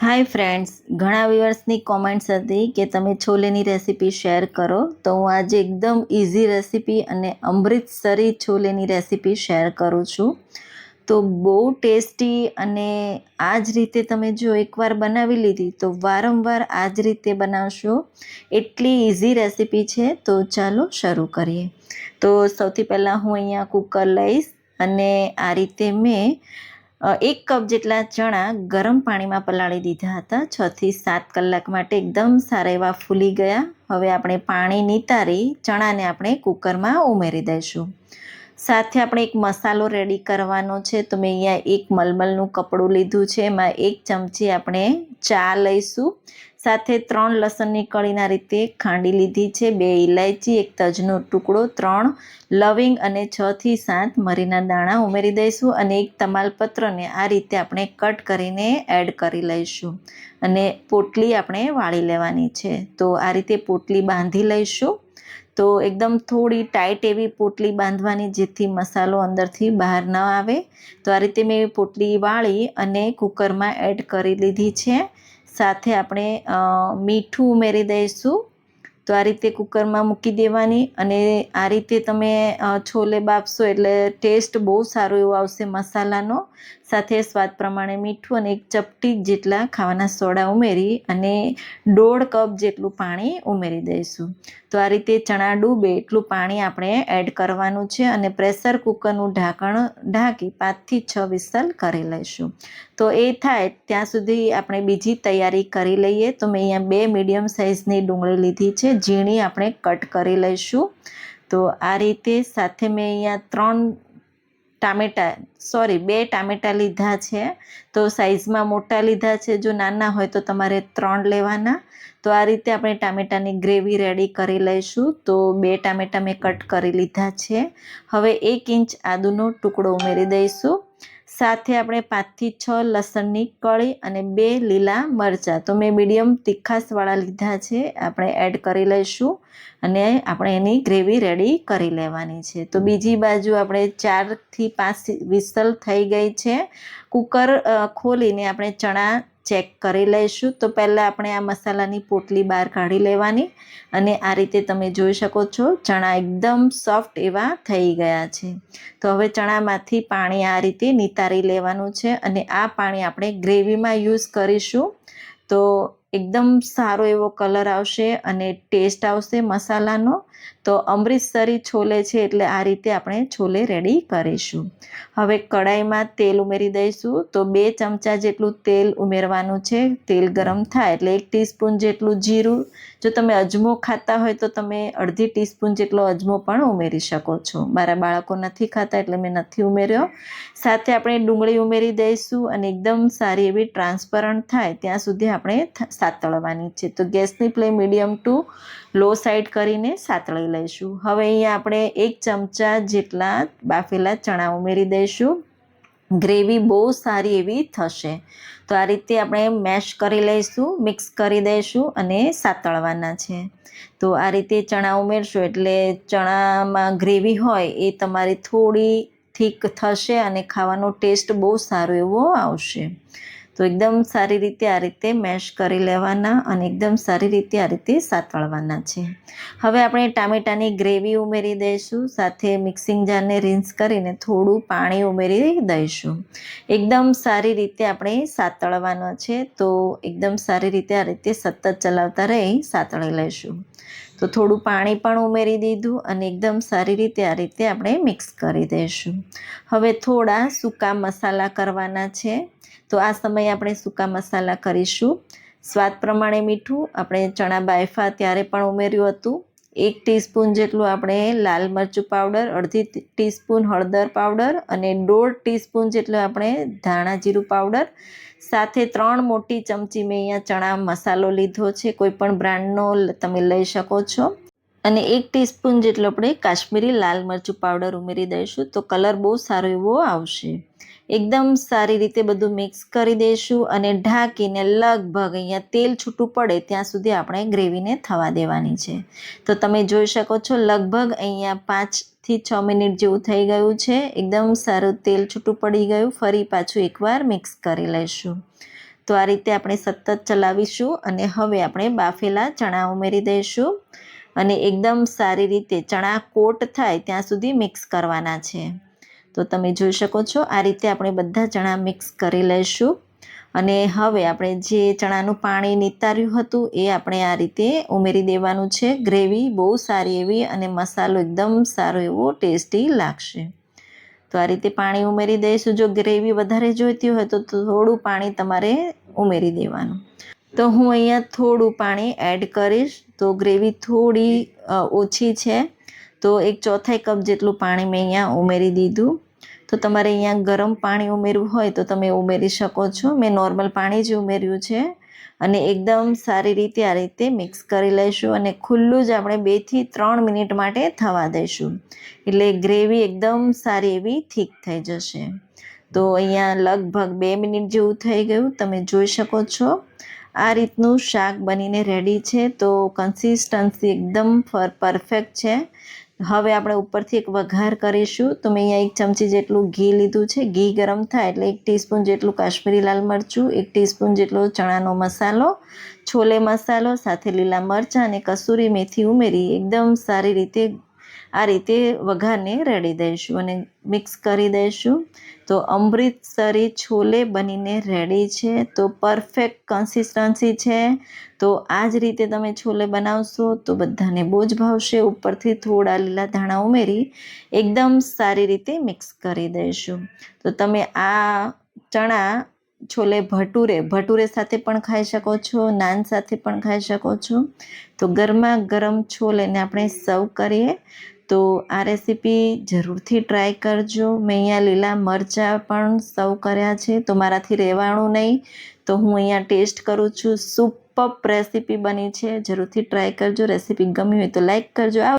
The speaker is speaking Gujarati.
હાય ફ્રેન્ડ્સ, ઘણા વ્યુઅર્સની કોમેન્ટ્સ હતી કે તમે છોલેની રેસીપી શેર કરો, તો હું આજે એકદમ ઇઝી રેસીપી અને અમૃતસરી છોલેની રેસીપી શેર કરું છું. તો બહુ ટેસ્ટી અને આ જ રીતે તમે જો એકવાર બનાવી લીધી તો વારંવાર આ જ રીતે બનાવશો, એટલી ઇઝી રેસીપી છે. તો ચાલો શરૂ કરીએ. તો સૌથી પહેલાં હું અહીંયા કુકર લઈશ અને આ રીતે મેં 1 કપ જેટલા ચણા ગરમ પાણીમાં પલાળી દીધા હતા. 6 થી 7 કલાક માટે એકદમ સારા એવા ફૂલી ગયા. હવે આપણે પાણી નિતારી ચણાને આપણે કુકરમાં ઉમેરી દઈશું. સાથે આપણે એક મસાલો રેડી કરવાનો છે. તો મેં અહીંયા એક મલમલનું કપડું લીધું છે, એમાં 1 ચમચી આપણે ચા લઈશું. સાથે 3 લસણની કળીના રીતે ખાંડી લીધી છે, 2 ઇલાયચી, 1 તજનો ટુકડો, 3 લવિંગ અને 6 થી 7 મરીના દાણા ઉમેરી દઈશું અને 1 તમાલપત્રને આ રીતે આપણે કટ કરીને એડ કરી લઈશું અને પોટલી આપણે વાળી લેવાની છે. તો આ રીતે પોટલી બાંધી લઈશું. તો એકદમ થોડી ટાઈટ એવી પોટલી બાંધવાની, જેથી મસાલો અંદરથી બહાર ન આવે. તો આ રીતે મેં પોટલી વાળી અને કુકરમાં એડ કરી લીધી છે. સાથે આપણે મીઠું ઉમેરી દઈશું. તો આ રીતે કુકરમાં મૂકી દેવાની અને આ રીતે તમે છોલે બાફશો એટલે ટેસ્ટ બહુ સારો એવો આવશે મસાલાનો. સાથે સ્વાદ પ્રમાણે મીઠું અને 1 ચપટી જેટલા ખાવાના સોડા ઉમેરી અને 1.5 કપ જેટલું પાણી ઉમેરી દઈશું. તો આ રીતે ચણા ડૂબે એટલું પાણી આપણે એડ કરવાનું છે અને પ્રેશર કુકરનું ઢાંકણ ઢાંકી 5 થી 6 વિસલ કરી લઈશું. તો એ થાય ત્યાં સુધી આપણે બીજી તૈયારી કરી લઈએ. તો મેં અહીંયા 2 મીડિયમ સાઇઝની ડુંગળી લીધી છે, ઝીણી આપણે કટ કરી લઈશું. તો આ રીતે સાથે મેં અહીંયા 2 ટામેટાં લીધા છે. તો સાઇઝમાં મોટા લીધા છે, જો નાના હોય તો તમારે 3 લેવાના. તો આ રીતે આપણે ટામેટાની ગ્રેવી રેડી કરી લઈશું. તો 2 ટામેટાં મેં કટ કરી લીધા છે. હવે 1 ઇંચ આદુનો ટુકડો ઉમેરી દઈશું. સાથે આપણે 5 થી 6 લસણની કળી અને 2 લીલા મરચાં, તો મેં મીડિયમ તીખાસવાળા લીધા છે, આપણે એડ કરી લઈશું અને આપણે એની ગ્રેવી રેડી કરી લેવાની છે. તો બીજી બાજુ આપણે 4 થી 5 વિસલ થઈ ગઈ છે. કુકર ખોલીને આપણે ચણા ચેક કરી લઈશું. તો પહેલાં આપણે આ મસાલાની પોટલી બહાર કાઢી લેવાની અને આ રીતે તમે જોઈ શકો છો ચણા એકદમ સોફ્ટ એવા થઈ ગયા છે. તો હવે ચણામાંથી પાણી આ રીતે નિતારી લેવાનું છે અને આ પાણી આપણે ગ્રેવીમાં યુઝ કરીશું. તો એકદમ સારો એવો કલર આવશે અને ટેસ્ટ આવશે મસાલાનો. તો અમૃતસરી છોલે છે એટલે આ રીતે આપણે છોલે રેડી કરીશું. હવે કડાઈમાં તેલ ઉમેરી દઈશું. તો 2 ચમચા જેટલું તેલ ઉમેરવાનું છે. તેલ ગરમ થાય એટલે 1 ટીસ્પૂન જેટલું જીરું, જો તમે અજમો ખાતા હોય તો તમે અડધી ટીસ્પૂન જેટલો અજમો પણ ઉમેરી શકો છો. મારા બાળકો નથી ખાતા એટલે મેં નથી ઉમેર્યો. સાથે આપણે ડુંગળી ઉમેરી દઈશું અને એકદમ સારી એવી ટ્રાન્સપરન્ટ થાય ત્યાં સુધી આપણે સાતળવાની છે. તો ગેસની ફ્લેમ મીડિયમ ટુ લો સાઈડ કરીને સાતળી લઈશું. હવે અહીંયા આપણે 1 ચમચા જેટલા બાફેલા ચણા ઉમેરી દઈશું. ગ્રેવી બહુ સારી એવી થશે. તો આ રીતે આપણે મેશ કરી લઈશું, મિક્સ કરી દઈશું અને સાતળવાના છે. તો આ રીતે ચણા ઉમેરશો એટલે ચણામાં ગ્રેવી હોય એ તમારી થોડી થીક થશે અને ખાવાનો ટેસ્ટ બહુ સારો એવો આવશે. તો એકદમ સારી રીતે આ રીતે મેશ કરી લેવાના અને એકદમ સારી રીતે આ રીતે સાતળવાના છે. હવે આપણે ટામેટાની ગ્રેવી ઉમેરી દઈશું. સાથે મિક્સિંગ જારને રિન્સ કરીને થોડું પાણી ઉમેરી દઈશું. એકદમ સારી રીતે આપણે સાતળવાનો છે. તો એકદમ સારી રીતે આ રીતે સતત ચલાવતા રહી સાતળી લઈશું. તો થોડું પાણી પણ ઉમેરી દીધું અને એકદમ સારી રીતે આ રીતે આપણે મિક્સ કરી દઈશું. હવે થોડા સૂકા મસાલા કરવાના છે. તો આ સમયે આપણે સૂકા મસાલા કરીશું. સ્વાદ પ્રમાણે મીઠું આપણે ચણા બાફા ત્યારે પણ ઉમેર્યું હતું. 1 ટીસ્પૂન જેટલું આપણે લાલ મરચું પાવડર, અડધી ટીસ્પૂન હળદર પાવડર અને 1.5 ટીસ્પૂન જેટલું આપણે ધાણા જીરું પાવડર. સાથે 3 મોટી ચમચી મેં અહીંયા ચણા મસાલો લીધો છે, કોઈ પણ બ્રાન્ડનો તમે લઈ શકો છો. અને 1 ટીસ્પૂન જેટલો આપણે કાશ્મીરી લાલ મરચું પાવડર ઉમેરી દઈશું. તો કલર બહુ સારો એવો આવશે. એકદમ સારી રીતે બધું મિક્સ કરી દઈશું અને ઢાંકીને લગભગ અહીંયા તેલ છૂટું પડે ત્યાં સુધી આપણે ગ્રેવીને થવા દેવાની છે. તો તમે જોઈ શકો છો લગભગ અહીંયા 5 થી 6 મિનિટ જેવું થઈ ગયું છે. એકદમ સારું તેલ છૂટું પડી ગયું. ફરી પાછું એકવાર મિક્સ કરી લઈશું. તો આ રીતે આપણે સતત ચલાવીશું અને હવે આપણે બાફેલા ચણા ઉમેરી દઈશું અને એકદમ સારી રીતે ચણા કોટ થાય ત્યાં સુધી મિક્સ કરવાના છે. તો તમે જોઈ શકો છો આ રીતે આપણે બધા ચણા મિક્સ કરી લઈશું અને હવે આપણે જે ચણાનું પાણી નિતાર્યું હતું એ આપણે આ રીતે ઉમેરી દેવાનું છે. ગ્રેવી બહુ સારી એવી અને મસાલો એકદમ સારો એવો ટેસ્ટી લાગશે. તો આ રીતે પાણી ઉમેરી દઈશું. જો ગ્રેવી વધારે જોઈતી હોય તો થોડું પાણી તમારે ઉમેરી દેવાનું. તો હું અહીંયા થોડું પાણી એડ કરીશ. તો ગ્રેવી થોડી ઓછી છે તો 1/4 કપ જેટલું પાણી મેં અહીંયા ઉમેરી દીધું. તો તમારે અહીંયા ગરમ પાણી ઉમેરવું હોય તો તમે ઉમેરી શકો છો. મેં નોર્મલ પાણી જ ઉમેર્યું છે અને એકદમ સારી રીતે આ રીતે મિક્સ કરી લઈશું અને ખુલ્લું જ આપણે 2 થી 3 મિનિટ માટે થવા દઈશું. એટલે ગ્રેવી એકદમ સારી એવી થીક થઈ જશે. તો અહીંયા લગભગ 2 મિનિટ જેવું થઈ ગયું. તમે જોઈ શકો છો આ રીતનું શાક બનીને રેડી છે. તો કન્સિસ્ટન્સી એકદમ પરફેક્ટ છે. હવે આપણે ઉપરથી એક વઘાર કરીશું. તો મેં અહીંયા 1 ચમચી જેટલું ઘી લીધું છે. ઘી ગરમ થાય એટલે 1 ટીસ્પૂન જેટલું કાશ્મીરી લાલ મરચું, 1 ટીસ્પૂન જેટલો ચણાનો મસાલો, છોલે મસાલો સાથે લીલા મરચાં અને કસૂરી મેથી ઉમેરી એકદમ સારી રીતે આ રીતે વઘારને રેડી દઈશું અને મિક્સ કરી દઈશું. તો અમૃતસરી છોલે બનીને રેડી છે. તો પરફેક્ટ કન્સિસ્ટન્સી છે. તો આ જ રીતે તમે છોલે બનાવશો તો બધાને બહુ જ ભાવશે. ઉપરથી થોડા લીલા ધાણા ઉમેરી એકદમ સારી રીતે મિક્સ કરી દઈશું. તો તમે આ ચણા છોલે ભટુરે સાથે પણ ખાઈ શકો છો, નાન સાથે પણ ખાઈ શકો છો. તો ગરમા ગરમ છોલેને આપણે સર્વ કરીએ. તો આ રેસીપી જરૂરથી ટ્રાય કરજો. મેં અહીંયા લીલા મરચાં પણ સર્વ કર્યા છે. તો મારાથી રહેવાનું નહીં તો હું અહીંયા ટેસ્ટ કરું છું. સુપર રેસીપી બની છે. જરૂરથી ટ્રાય કરજો. રેસીપી ગમી હોય તો લાઈક કરજો.